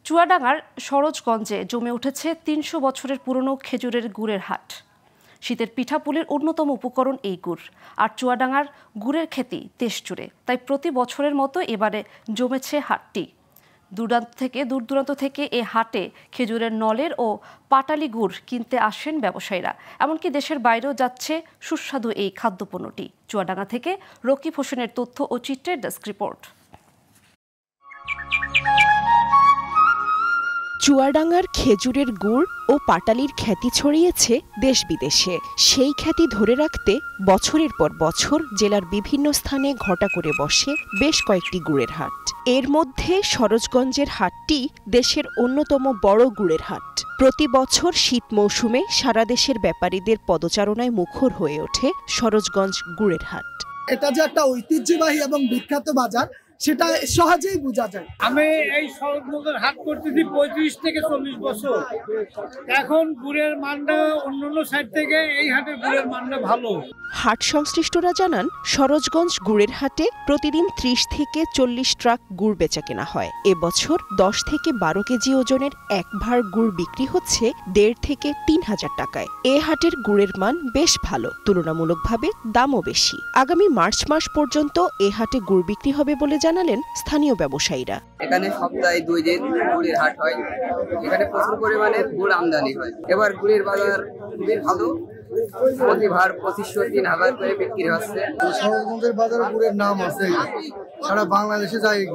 চুয়াডাঙ্গার সরোজগঞ্জে জমে উঠেছে ৩০০ বছরের পুরনো খেজুরের গুড়ের হাট। শীতের পিঠাপুলির অন্যতম উপকরণ এই গুড়। আর চুয়াডাঙ্গার গুড়ের খ্যাতি দেশ জুড়ে, তাই প্রতি বছরের মতো এবারে জমেছে হাটটি। দূর দূরান্ত থেকে এ হাটে খেজুরের নলের ও পাটালি গুড় কিনতে আসেন ব্যবসায়ীরা। এমনকি দেশের বাইরেও যাচ্ছে সুস্বাদু এই খাদ্যপণ্যটি। চুয়াডাঙ্গা থেকে রকিব হোসেনের তথ্য ও চিত্রের ডেস্ক রিপোর্ট। চুয়াডাঙ্গার খেজুরের গুড় ও পাটালির খ্যাতি ছড়িয়েছে দেশ বিদেশে। সেই খ্যাতি ধরে রাখতে বছরের পর বছর জেলার বিভিন্ন স্থানে ঘটা করে বসে বেশ কয়েকটি গুড়ের হাট। এর মধ্যে সরোজগঞ্জের হাটটি দেশের অন্যতম বড় গুড়ের হাট। প্রতি বছর শীত মৌসুমে সারা দেশের ব্যাপারীদের পদচারণায় মুখর হয়ে ওঠে সরোজগঞ্জ গুড়ের হাট। এটা যে একটা ঐতিহ্যবাহী এবং বিখ্যাত বাজার সেটা সহজেই বোঝা যায়। আমি এই সরোজগঞ্জের হাট করতেছি ৩৫ থেকে ৪০ বছর। এখন গুড়ের মানটা অন্যান্য সাইড থেকে এই হাটের গুড়ের মানটা ভালো। হাট সংশ্লিষ্টরা জানান, সরোজগঞ্জ গুড়ের হাটে প্রতিদিন ৩০ থেকে ৪০ ট্রাক গুড় বেচা কেনা হয়। এবছর ১০ থেকে ১২ কেজি ওজনের এক ভার গুড় বিক্রি হচ্ছে ১.৫ থেকে ৩,০০০ টাকায়। এ হাটের গুড়ের মান বেশ ভালো, তুলনামূলকভাবে দামও বেশি। আগামী মার্চ মাস পর্যন্ত এ হাটে গুড় বিক্রি হবে বলে জানালেন স্থানীয় ব্যবসায়ীরা। এখানে সপ্তাহে ২ দিন গুড়ের হাট হয়। এখানে প্রচুর পরিমাণে গুড় আমদানি হয়। এবার গুড়ের বাজার খুবই ভালো। প্রতি ভার ২৫০০-৩,০০০ করে বিক্রি হচ্ছে। সরোজগঞ্জের বাজারে গুড়ের নাম আছে, সারা বাংলাদেশে যায় এই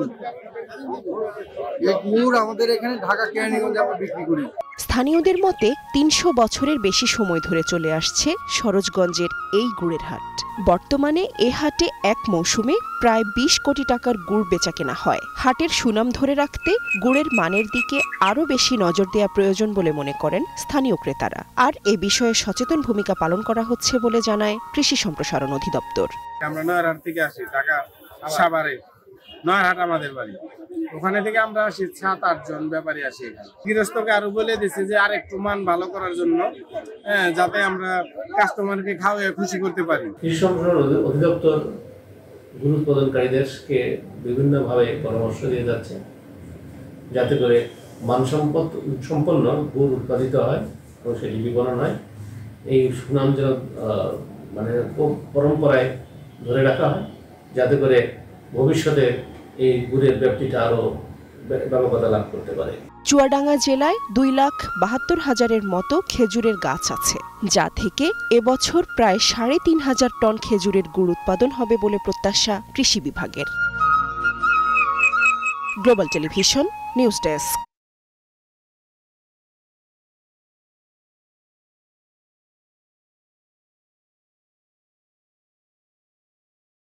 গুড় আমাদের এখানে ঢাকা কেরানীগঞ্জে আমরা বিক্রি করি। স্থানীয়দের মতে ৩০০ বছরের বেশি সময় ধরে চলে আসছে সরোজগঞ্জের এই গুড়ের হাট। বর্তমানে এ হাটে এক মৌসুমে প্রায় ২০ কোটি টাকার গুড় বেচা কেনা হয়। হাটের সুনাম ধরে রাখতে গুড়ের মানের দিকে আরও বেশি নজর দেওয়া প্রয়োজন বলে মনে করেন স্থানীয় ক্রেতারা। আর এ বিষয়ে সচেতন ভূমিকা পালন করা হচ্ছে বলে জানায় কৃষি সম্প্রসারণ অধিদপ্তর। আমরা নয়ারহাট থেকে আসি, ঢাকা সাভারে নয়ারহাট আমাদের বাড়ি। ওখানে থেকে আমরা আসি ৭-৮ জন ব্যাপারী আসি। গৃহস্থকে আরো বলে দিচ্ছে যে আর একটু মান ভালো করার জন্য, যাতে আমরা কাস্টমারকে খাওয়াই খুশি করতে পারি। কৃষি সম্প্রসারণ অধিদপ্তর গুড় উৎপাদনকারীদেরকে বিভিন্নভাবে পরামর্শ দিয়ে যাচ্ছে, যাতে করে মানসম্পন্ন গুড় উৎপাদিত হয় এবং সেটি বিপণন হয়। এই সুনাম যেন পরম্পরায় ধরে রাখা হয়, যাতে করে ভবিষ্যতে এই গুড়ের ব্যাপ্তিটা আরো ব্যাপকতা লাভ করতে পারে। চুয়াডাঙ্গা জেলায় ২,৭২,০০০-এর মতো খেজুরের গাছ আছে, যা থেকে এবছর প্রায় ৩,৫০০ টন খেজুরের গুড় উৎপাদন হবে বলে প্রত্যাশা কৃষি বিভাগের। Global television news desk.